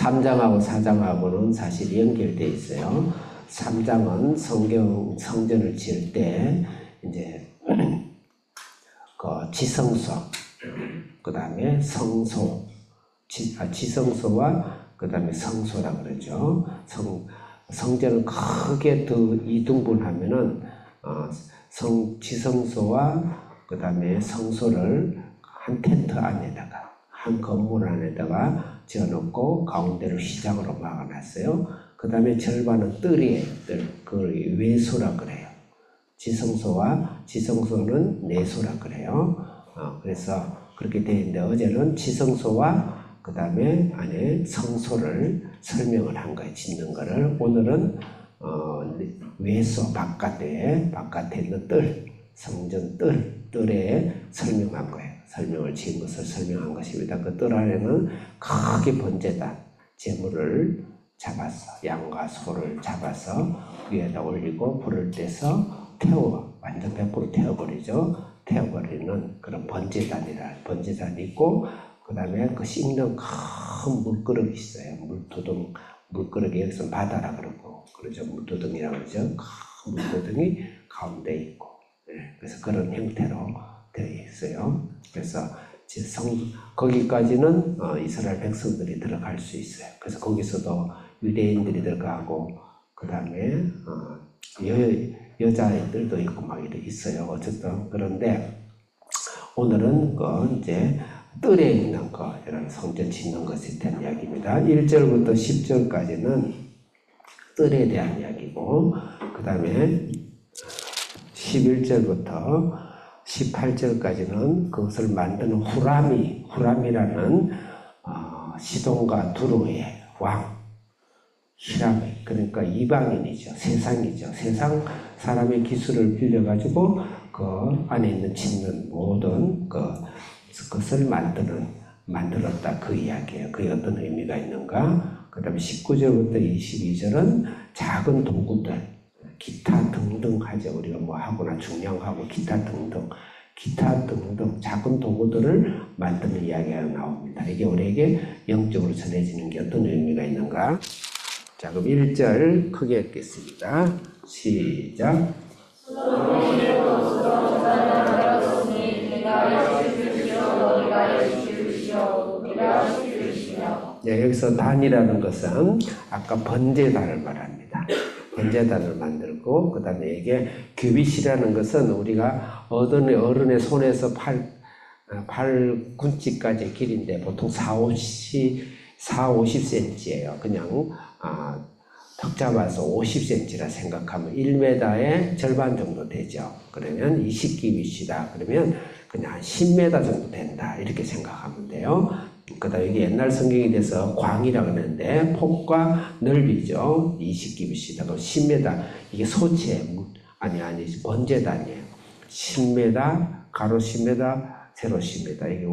3장하고 4장하고는 사실 연결되어 있어요. 3장은 성전을 지을 때 이제 그 지성소, 그 다음에 성소, 지성소와 그 다음에 성소라 그러죠. 성전을 크게 더 이등분하면은 지성소와 그 다음에 성소를 한 텐트 안에다가, 한 건물 안에다가 지어놓고 가운데를 휘장으로 막아놨어요. 그 다음에 절반은 뜰이에요. 그걸 외소라 그래요. 지성소는 내소라 그래요. 그래서 그렇게 되어 있는데, 어제는 지성소와 그 다음에 안에 성소를 설명을 한 거예요. 짓는 거를. 오늘은 외소 바깥에 있는 뜰, 성전 뜰에 설명한 거예요. 설명을 지은 것을 설명한 것입니다. 그 뜰 안에는 크게 번제단, 제물을 잡아서, 양과 소를 잡아서 위에다 올리고 불을 떼서 완전 100% 태워버리죠. 태워버리는 그런 번제단이 있고, 그 다음에 그 씹는 큰 물그릇이 있어요. 물그릇이 여기서 바다라 그러죠. 물두덩이라고 그러죠. 큰 물두덩이 가운데 있고, 그래서 그런 형태로 되어 있어요. 그래서 거기까지는 이스라엘 백성들이 들어갈 수 있어요. 그래서 거기서도 유대인들이 들어가고, 그 다음에 여자애들도 있고 막 있어요. 어쨌든 그런데 오늘은 이제 뜰에 있는 이런 성전 짓는 것에 대한 이야기입니다. 1절부터 10절까지는 뜰에 대한 이야기고, 그 다음에 11절부터 18절까지는 그것을 만드는 후람이라는 시돈과 두로의 왕, 히람이, 그러니까 이방인이죠. 세상이죠. 세상 사람의 기술을 빌려가지고 그 안에 있는 짓는 모든 그것을 만들었다, 그 이야기예요. 그게 어떤 의미가 있는가. 그 다음에 19절부터 22절은 작은 도구들, 기타 등등 하죠. 우리가 뭐 하거나 중량하고 기타 등등 작은 도구들을 만드는 이야기가 나옵니다. 이게 우리에게 영적으로 전해지는 게 어떤 의미가 있는가. 자, 그럼 1절 크게 읽겠습니다. 시작. 네, 여기서 단이라는 것은 아까 번제단을 말합니다. 번제단을 만들고, 그 다음에 이게 규빗이라는 것은 우리가 어른의 손에서 팔꿈치까지 길인데 보통 40-50cm예요. 그냥 턱 잡아서 50cm라 생각하면 1m의 절반 정도 되죠. 그러면 20규빗이다. 그러면 그냥 한 10m 정도 된다. 이렇게 생각하면 돼요. 그 다음에 이게 옛날 성경이 돼서 광이라고 하는데 폭과 넓이죠. 20규빗이다. 그럼 10m. 이게 소체, 번제단이에요. 10m, 가로 10m, 세로 10m. 이게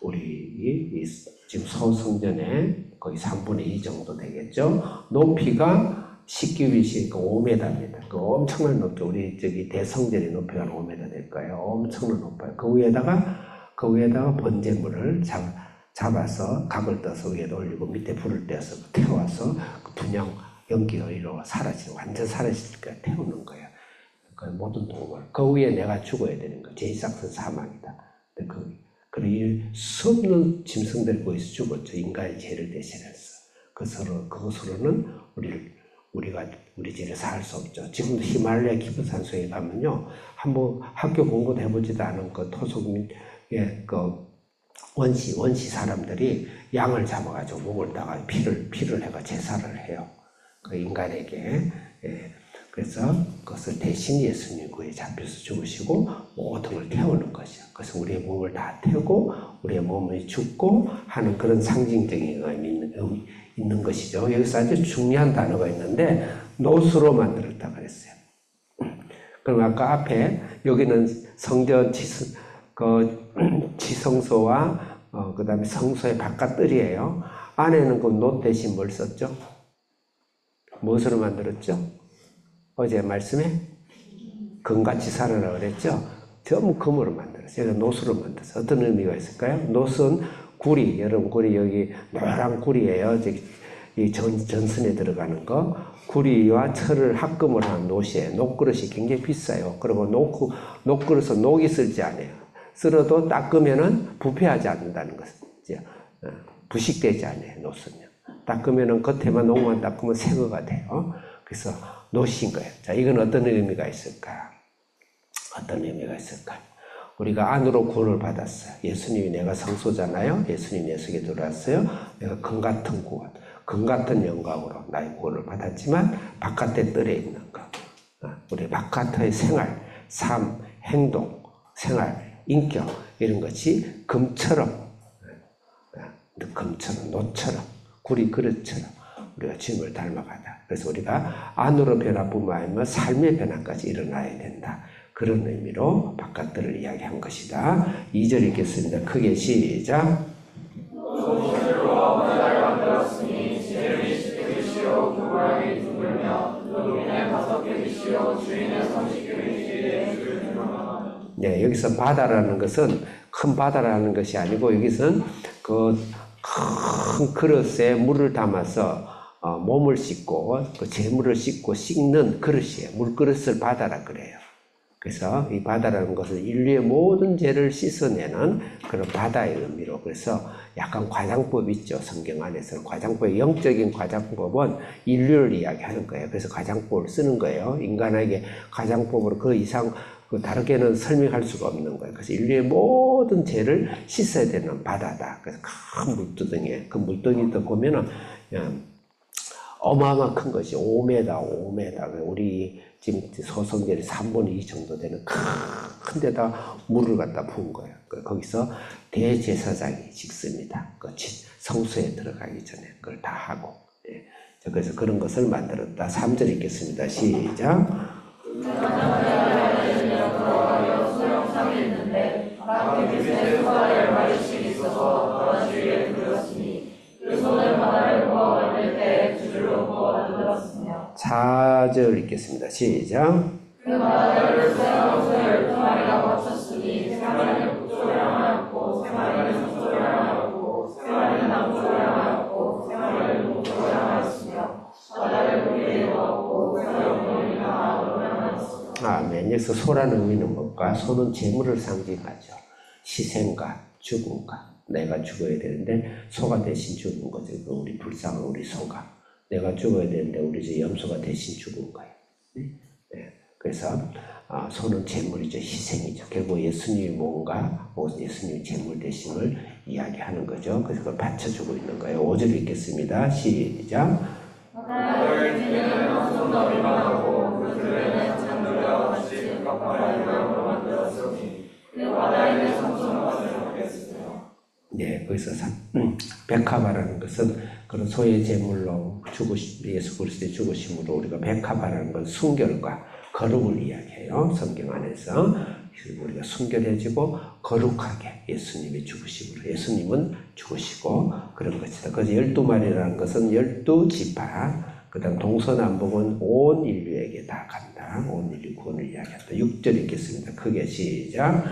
우리 지금 소성전에 거의 3분의 2 정도 되겠죠. 높이가 10규빗이니까 5m입니다. 그 엄청난 높이, 우리 대성전의 높이가 5m 될 거예요. 엄청난 높아요. 그 위에다가 번제물을 잡아서 각을 떠서 위에다 올리고 밑에 불을 떼서 태워서 그 분양 연기가 완전 사라지니까 태우는 거예요. 그 모든 동물. 그 위에 내가 죽어야 되는 거. 제이삭슨 사망이다. 그리고 수 없는 짐승들 거기서 죽었죠. 인간의 죄를 대신해서. 그것으로는 우리 죄를 살 수 없죠. 지금도 히말라야 기브산소에 가면요, 한번 학교 공부도 해보지도 않은 그 토속민의 원시 사람들이 양을 잡아가지고 목을 따가 피를 해가 제사를 해요. 그 인간에게. 그래서 그것을 대신 예수님이 그에 잡혀서 죽으시고 모든 걸 태우는 것이요. 그래서 우리의 몸을 다 태우고 우리의 몸이 죽고 하는 그런 상징적인 의미 있는 것이죠. 여기서 아주 중요한 단어가 있는데 노수로 만들었다 그랬어요. 그럼 아까 앞에 여기는 성전 지성소와 그 다음에 성소의 바깥뜰이에요. 안에는 그 노 대신 뭘 썼죠? 무엇으로 만들었죠? 어제 말씀에 금같이 살아라 그랬죠? 전부 금으로 만들었어요. 노수로 만들었어요. 어떤 의미가 있을까요? 노수는 구리, 여러분 구리 여기 노란 구리예요. 이 전선에 들어가는 거. 구리와 철을 합금을 한 노시에 녹그릇이 굉장히 비싸요. 그리고 녹그릇은 녹이 쓸지 않아요. 쓸어도 닦으면은 부패하지 않는다는 것이죠. 부식되지 않아요. 노선요. 닦으면은 겉에만 녹만 닦으면 새거가 돼요. 그래서 노신 거예요. 자, 이건 어떤 의미가 있을까? 어떤 의미가 있을까? 우리가 안으로 구원을 받았어요. 예수님이 내가 성소잖아요. 예수님이 내 속에 들어왔어요. 내가 금 같은 구원, 금 같은 영광으로 나의 구원을 받았지만 바깥에 뜰에 있는 거, 우리 바깥의 생활, 삶, 행동, 생활, 인격 이런 것이 금처럼, 노처럼, 구리 그릇처럼 우리가 주님을 닮아가다. 그래서 우리가 안으로 변화뿐만 아니라 삶의 변화까지 일어나야 된다. 그런 의미로 바깥들을 이야기한 것이다. 2절 읽겠습니다. 크게 시작. 네, 여기서 바다라는 것은 큰 바다라는 것이 아니고 여기서는 그 큰 그릇에 물을 담아서 몸을 씻고 그 재물을 씻고 씻는 그릇이에요. 물그릇을 바다라 그래요. 그래서 이 바다라는 것은 인류의 모든 죄를 씻어내는 그런 바다의 의미로, 그래서 약간 과장법 있죠. 성경 안에서 과장법, 영적인 과장법은 인류를 이야기하는 거예요. 그래서 과장법을 쓰는 거예요. 인간에게 과장법으로 그 이상 다르게는 설명할 수가 없는 거예요. 그래서 인류의 모든 죄를 씻어야 되는 바다다. 그래서 큰 물두덩이에, 그 물두덩이도 보면은 어마어마한 큰 것이 5m. 우리 지금 소성절이 3분의 2 정도 되는 큰 데다 물을 갖다 부은 거예요. 거기서 대제사장이 짓습니다. 그 성소에 들어가기 전에 그걸 다 하고. 예. 그래서 그런 것을 만들었다. 3절 읽겠습니다. 시작. 그 손을 바다를 부어 만들 때 두 줄로 부어 만들었으며. 4절 읽겠습니다. 시작. 그 바다를 수행하고서 12마리가 거쳤으니 세 마리는 북쪽을 향하였고 세 마리는 서쪽을 향하였고 세 마리는 남쪽을 향하였고 세 마리는 동쪽을 향하였으며 바다를 물이 이루었고 소형 물이나 아무로 향하였으며. 아멘. 여기서 소라는 의미는 뭘까? 소는 재물을 상징하죠. 희생과 죽음과. 내가 죽어야 되는데 소가 대신 죽은 거죠. 우리 불쌍한 우리 소가. 내가 죽어야 되는데 우리 저 염소가 대신 죽은 거예요. 네? 그래서 소는 재물이죠. 희생이죠. 결국 예수님이 뭔가 예수님이 재물 대신을 이야기하는 거죠. 그래서 그걸 받쳐주고 있는 거예요. 5절 읽겠습니다. 시작. 바다의 뒤에는 성도 일반하고 그 둘에는 창조자와 같이 각각 모양으로 만들었으니 그 바다에 있는 성소는 만들었겠으며. 네, 거기서 백합화라는 것은 그런 소의 제물로 예수 그리스도의 죽으심으로 우리가 백합화라는 건 순결과 거룩을 이야기해요. 성경 안에서 우리가 순결해지고 거룩하게 예수님의 죽으심으로, 예수님은 죽으시고 그런 것이다. 그래서 12마리라는 것은 12지파, 그 다음 동서남북은 온 인류에게 다 간다. 온 인류 구원을 이야기한다. 6절 읽겠습니다. 크게 시작.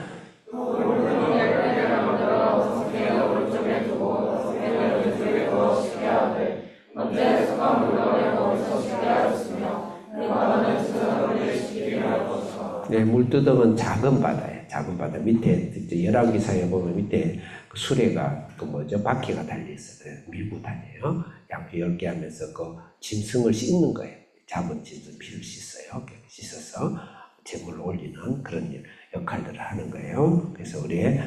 네, 물두덩은 작은 바다예요. 작은 바다 밑에 열왕기상에 보면 밑에 그 수레가 바퀴가 달려 있어요. 밀고 다녀요. 약 10개 하면서 그 짐승을 씻는 거예요. 잡은 짐승 피를 씻어요. 씻어서 제물을 올리는 그런 역할들을 하는 거예요. 그래서 우리의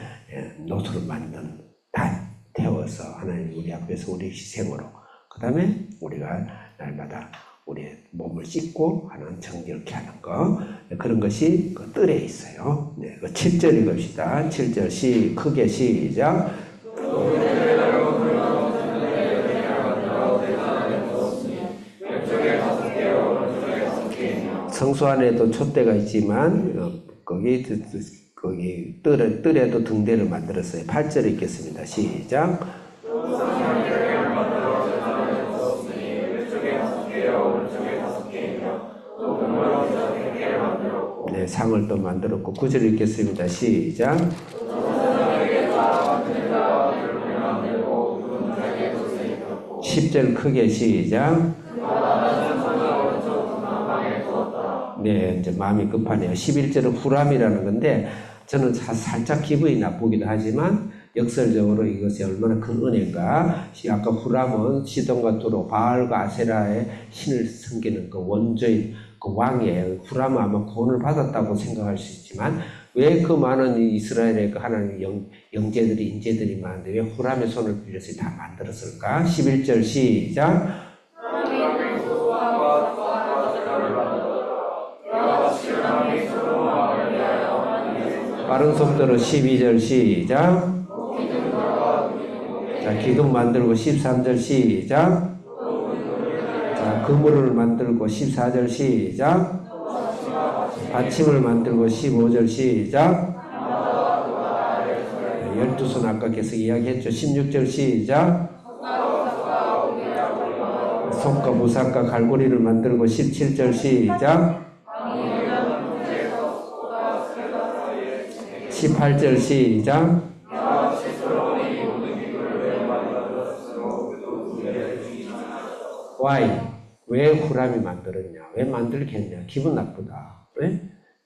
노소를 만든 다 태워서 하나님 우리 앞에서 우리 희생으로, 그 다음에 우리가 날마다 우리의 몸을 씻고 하는 정결케 하는 거, 그런 것이 그 뜰에 있어요. 네, 그 7절 읽읍시다. 7절 크게 시작. 성소 안에도 촛대가 있지만 거기 뜰에도 등대를 만들었어요. 8절 읽겠습니다. 시작. 네, 상을 또 만들었고 9절 읽겠습니다. 시작. 10절 크게 시작. 네, 이제 마음이 급하네요. 11절은 후람이라는 건데 저는 살짝 기분이 나쁘기도 하지만 역설적으로 이것이 얼마나 큰 은혜인가. 아까 후람은 시돈과 두로 바알과 아세라의 신을 섬기는 그 원조인 그 왕이에요. 후람은 아마 구원을 받았다고 생각할 수 있지만 왜 그 많은 이스라엘의 그 하나님 영재들이 인재들이 많은데 왜 후람의 손을 빌려서 다 만들었을까? 11절 시작. 빠른 속도로 12절 시작. 자, 기둥 만들고 13절 시작. 자, 그물을 만들고 14절 시작. 받침을 만들고 15절 시작. 12손 아까 계속 이야기했죠. 16절 시작. 속과 무삭과 갈고리를 만들고 17절 시작. 18절 시작. Why? 왜 후람이 만들었냐? 왜 만들겠냐? 기분 나쁘다. 왜?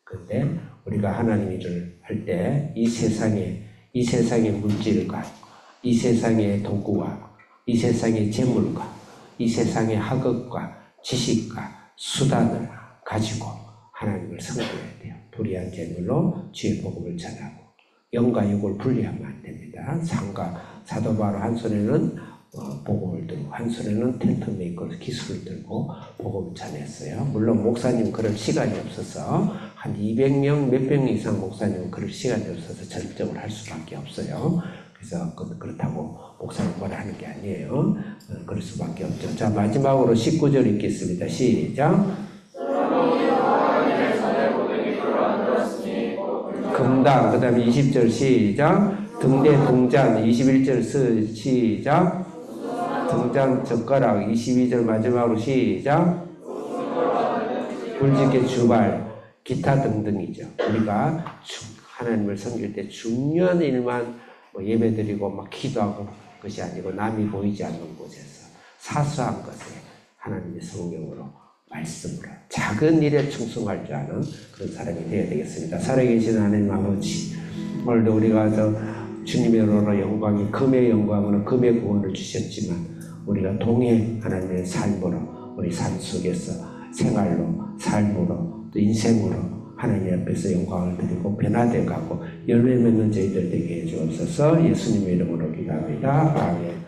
근데 우리가 하나님 일을 할 때 이 세상의 물질과, 이 세상의 도구와, 이 세상의 재물과, 이 세상의 학업과, 지식과, 수단을 가지고 하나님을 섬겨야 돼요. 불의한 재물로 주의 복음을 전하고 영과 육을 분리하면 안 됩니다. 사도 바로 한 손에는 복음을 들고 한 손에는 텐트 메이커 기술을 들고 복음을 전했어요. 물론 목사님 그럴 시간이 없어서 한 200명 몇백 명 이상 목사님은 그럴 시간이 없어서 전적으로 할 수밖에 없어요. 그래서 그렇다고 목사님 뭐라 하는 게 아니에요. 그럴 수밖에 없죠. 자, 마지막으로 19절 읽겠습니다. 시작. 금당, 그 다음에 20절 시작. 등대 등잔 21절 시작. 등잔 젓가락 22절 마지막으로 시작. 굴짓개 주발 기타 등등이죠. 우리가 하나님을 섬길 때 중요한 일만 예배드리고 막 기도하고 것이 아니고 남이 보이지 않는 곳에서 사소한 것에 하나님의 성령으로 말씀으로 작은 일에 충성할 줄 아는 그런 사람이 되어야 되겠습니다. 살아계신 하나님 아버지, 오늘도 우리가 주님의 로로 영광이 금의 영광으로 금의 구원을 주셨지만 우리가 동해 하나님의 삶으로 우리 삶 속에서 생활로 삶으로 또 인생으로 하나님 앞에서 영광을 드리고 변화되어 가고 열매 맺는 저희들 되게 해주옵소서. 예수님의 이름으로 기도합니다. 아멘.